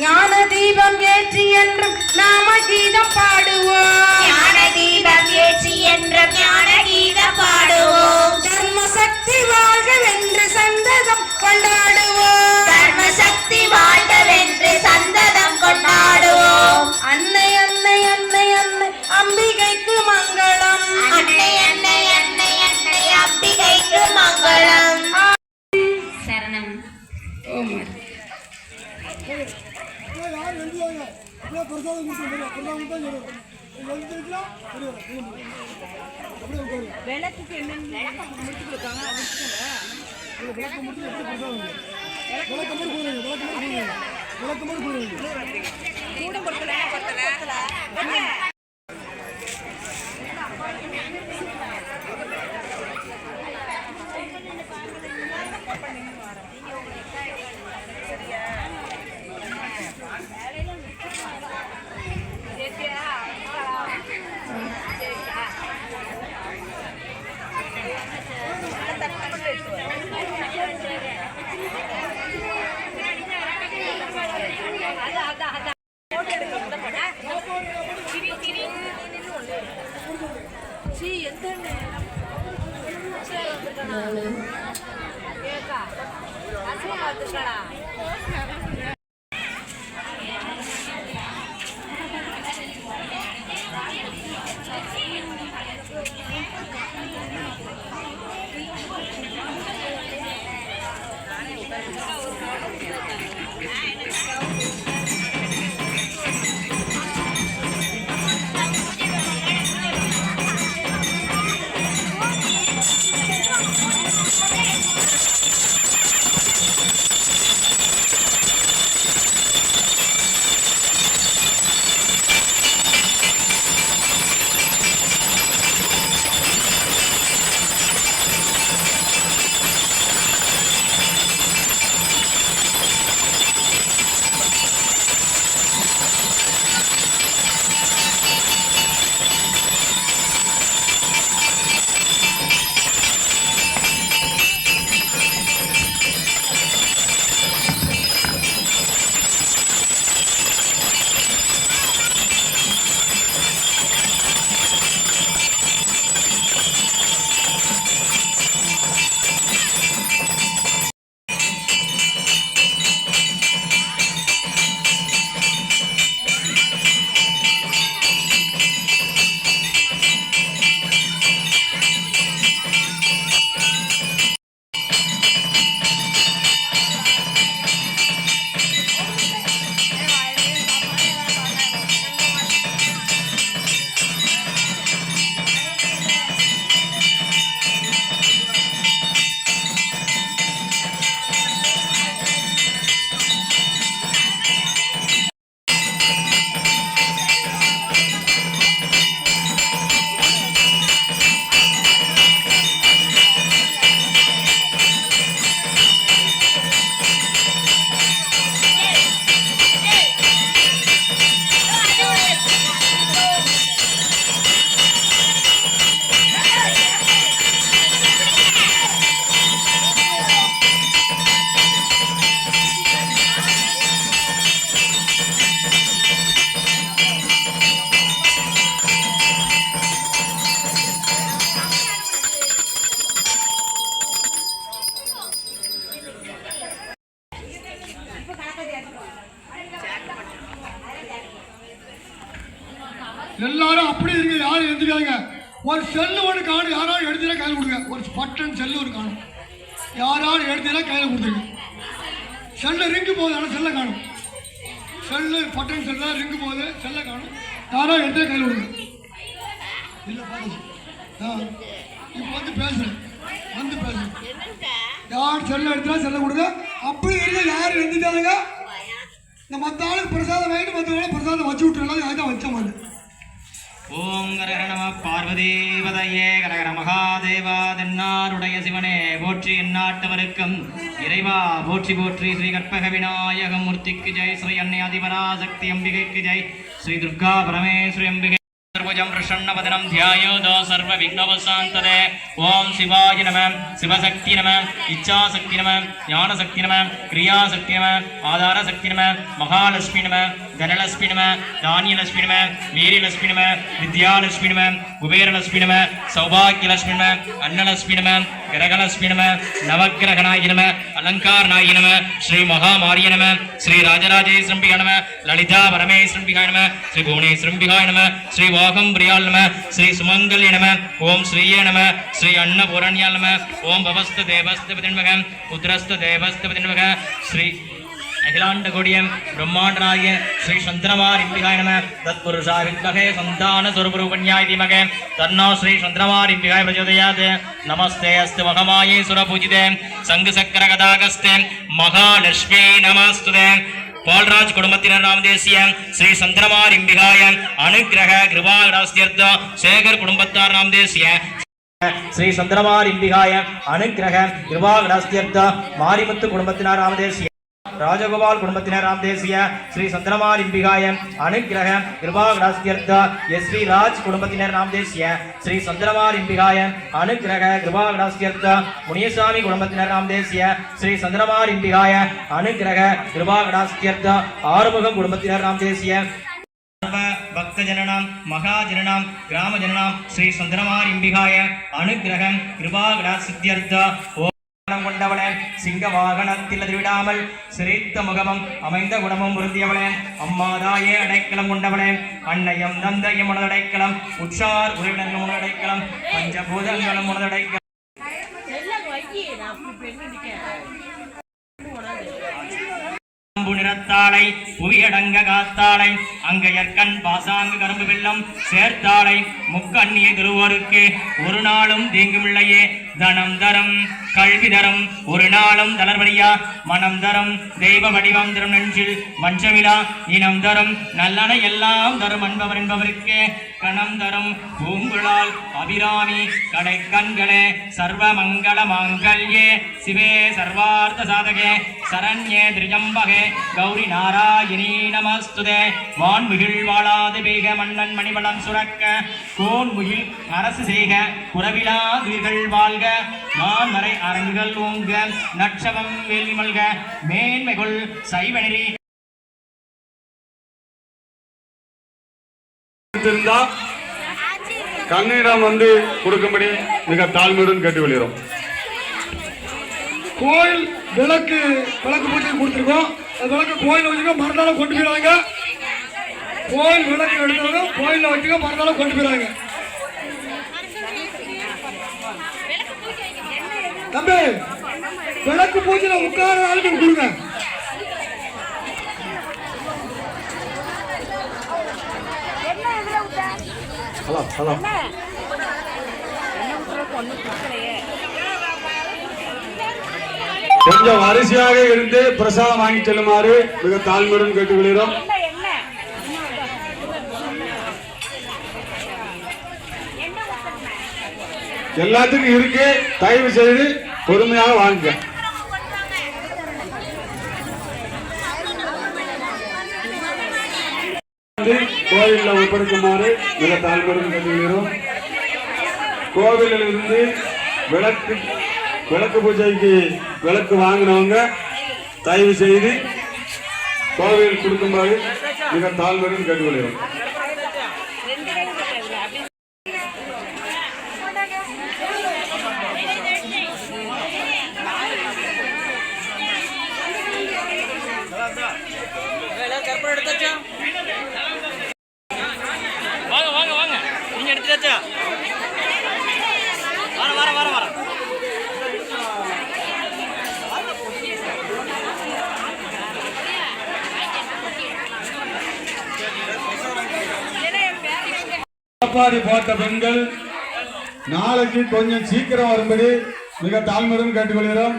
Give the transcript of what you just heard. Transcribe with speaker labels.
Speaker 1: ஞான தீபம் ஏற்றி என்றும் நாம கீதம் பாடுவோம்.
Speaker 2: ஞான தீபம் ஏற்றி என்றும் ஞான கீதம் பாடுவோம்.
Speaker 1: தர்ம சக்தி வாழ்கவென்று சந்ததம் கொண்டாடுவோம்.
Speaker 2: தர்ம சக்தி வாழ்கவென்று சந்ததம் கொண்டாடுவோம்.
Speaker 1: அன்னை அன்னை அன்னை அன்னை அம்பிகைக்கு மங்களம்.
Speaker 2: அன்னை அன்னை அன்னை அன்னை அம்பிகைக்கு மங்களம். சரணம்.
Speaker 1: விளக்குக்கு என்னென்ன முடிச்சு கொடுத்தாங்க விளக்கு முடிச்சு
Speaker 3: எல்லாரும் அப்படி இருக்கு. யாரும் எழுந்துக்காங்க. ஒரு செல்லு ஒன்று காணும். யாராவது எழுதினா கையில் கொடுங்க. ஒரு பட்டன் செல்லு ஒரு காணும். யாராவது எழுதினா கையில் கொடுத்துருங்க. செல்லு ரிங்கு போகுது. ஆனால் செல்லை காணும். செல்லு பட்டன் செல்லா ரிங்கு போகுது, செல்லை காணும். யாரோ எடுத்து கையில் விடுங்க. இல்லை இப்போ வந்து பேசுறேன், வந்து பேசுறேன். யார் செல்லை எடுத்தா செல்லை கொடுங்க. அப்படி இருக்க யாரும் எழுந்துட்டாங்க. இந்த மற்ற ஆளுக்கு பிரசாதம் வாங்கிட்டு மற்றவங்களும் பிரசாதம் வச்சு விட்டுருலாம். அதுதான் வச்ச மாதிரி.
Speaker 4: ஓம் கரகர நம பார்வதீபதையே கரகர மகாதேவா தென்னாருடைய சிவனே போற்றி எந்நாட்டவருக்கும் இறைவா போற்றி போற்றி ஸ்ரீ கற்பக விநாயக மூர்த்திக்கு ஜெய் ஸ்ரீ அன்னை அதிபராசக்தி அம்பிகைக்கு ஜெய் ஸ்ரீ துர்கா பரமேஸ்வரி அம்பிகை सर्वजं प्रसन्नवदनं ध्यायोदो सर्वविघ्नोपशान्तये ओम शिवाय नमः शिवशक्ति नमः इच्छाशक्ति नमः ज्ञानशक्ति नमः क्रियाशक्ति नमः आधारशक्ति नमः महालक्ष्मी नमः धनलक्ष्मी नमः धान्यलक्ष्मी नमः वीरलक्ष्मी नमः विद्यालक्ष्मी नमः कुबेरलक्ष्मी नमः सौभाग्यलक्ष्मी नमः अन्नलक्ष्मी नमः ग्रहलक्ष्मी नमः नवग्रहनाय नमः अलंकारनाय नमः श्री महामार्य नमः श्री राजराजेश्वरी नमः ललिता परमेश्वरी नमः श्री भुवनेश्वरी नमः श्री वाहम प्रियाल नमः श्री सुमंगल्य नमः ओम श्रीये नमः श्री अन्नपूरण्याल नमः ओम भवस्त देवस्तपति नमः पुत्रस्त देवस्तपति नमः श्री अखिलांड कोडियम ब्रह्मांडनाय श्री चंद्रमारिंबिकाय नमः तत्पुरुषाय विद्महे संतान स्वरूपरूपण्याय धीमहि तन्नो श्री चंद्रमारिंबिकाय प्रचोदयात् नमस्ते अस्तु महामाये सुरपूजिते संघचक्र गदागस्ते महालक्ष्मी नमस्तुते பால்ராஜ் குடும்பத்தினர் நாம் தேசிய ஸ்ரீ சந்திரமாரிம்பிகாய அனுகிரக கிருபாகடாஸ்தியர்த்த சேகர் குடும்பத்தார் நாம் தேசிய ஸ்ரீ சந்திரமாரிம்பிகாய அனுகிரக கிருபாகடாஸ்தியர்த்த மாரிமுத்து குடும்பத்தினர் நாம் தேசிய ராஜகோபால் குடும்பத்தினர் நாம் தேசிய ஸ்ரீ சந்திரமாரிம்பிகாய அனுகிரக கிருபாகடாஸ்தியர்த்த எஸ்வி ராஜ் குடும்பத்தினர் நாம் தேசிய ஸ்ரீ சந்திரமாரிம்பிகாய அனுகிரக கிருபாகடாஸ்தியர்த்த முனியசாமி குடும்பத்தினர் நாம் தேசிய ஸ்ரீ சந்திரமாரிம்பிகாய அனுகிரக கிருபாகடாஸ்தியர்த்த ஆறுமுகம் குடும்பத்தினர் நாம் தேசிய भक्तजननां महाजननां ग्रामजननां श्री चंद्रमारिंबिकाय अनुग्रहं कृपाकटाक्षित्यर्थ கொண்டவளே சிங்க வாகனத்தில் விடாமல் சிரித்த முகமும் அமைந்த குணமும் உறுதியவளே அம்மாதாயே அடைக்கலம் கொண்டவளே அன்னையம் தந்தையும் உனதடைக்கலம் உற்றார் உறவினர்களும் உனதடைக்கலம் பஞ்சபூதங்களும் உனதடைக்கலம் நிறத்தாளை புவியடங்க காத்தாளை அங்கையற்கண் பாசாங்கு கரும்பு வெள்ளம் சேர்த்தாளை முக்கண்ணிய திருவோருக்கு ஒரு நாளும் தீங்குமில்லையே தனம் தரம் கல்வி தரம் ஒரு நாளும் தளர்வடியா மனம் தரம் தெய்வ வடிவம் தரும் நெஞ்சில் வஞ்சமிலா இனம் தரும் நல்லன எல்லாம் தரும் அன்பவர் என்பவருக்கு கணம் தரும் பூங்குழால் அபிராமி கடை கண்களே சர்வ மங்கள மாங்கல்யே சிவே சர்வார்த்த சாதகே சரண்யே திரிஜம்பகே கௌரி நாராயணி நமஸ்துதே வான்முகில் வாழாது பெய்க மன்னன் மணிவளம் சுரக்க கோன்முகில் அரசு செய்க குறவிலா துயிர்கள் வாழ்க மான்மறை அரங்குகள் ஓங்க நட்சவம் வேள்வி மல்க மேன்மைகள் சைவநெறி
Speaker 5: கண்ணீரம் வந்து கொடுக்கும்படி மிக தாழ்மையுடன் கேட்டுக்கொள்கிறோம்.
Speaker 3: கோயில் விளக்கு பூஜை கொடுத்துருக்கோம். அது விளக்கு கோயில் வச்சுக்க மறுநாளும் கொண்டு போயிடுவாங்க. கோயில் விளக்கு எடுத்தாலும் கோயிலில் வச்சுக்க மறுநாளும் கொண்டு போயிடுவாங்க. தம்பி விளக்கு பூஜையில் உட்கார ஆளுக்கு கொடுங்க. ஹலோ
Speaker 5: கொஞ்சம் வரிசையாக இருந்து பிரசாதம் வாங்கி செல்லுமாறு மிக தாழ்மையுடன் கேட்டுக்கொள்கிறோம். எல்லாத்துக்கும் இருக்கு, தயவு செய்து பொறுமையாக வாங்க. கோவிலில் ஒப்படைக்குமாறு மிக தாழ்மையுடன் கேட்டுக்கொள்கிறோம். கோவிலில் இருந்து விளக்கு பூஜைக்கு விளக்கு வாங்கினவங்க தயவு செய்து கோவில் கொடுக்குமாறு மிக தாழ்மையுடன் கேட்டுக்கொள்கிறோம்.
Speaker 4: வாங்க வாங்க வாங்க, நீங்க எடுத்துட்டாச்சா? வர வர வர வர
Speaker 5: முளப்பாரி போட்ட பெண்கள் நாளைக்கு கொஞ்சம் சீக்கிரம் வரும்படி மிக தாழ்மையுடன் கேட்டுக்கொள்கிறோம்.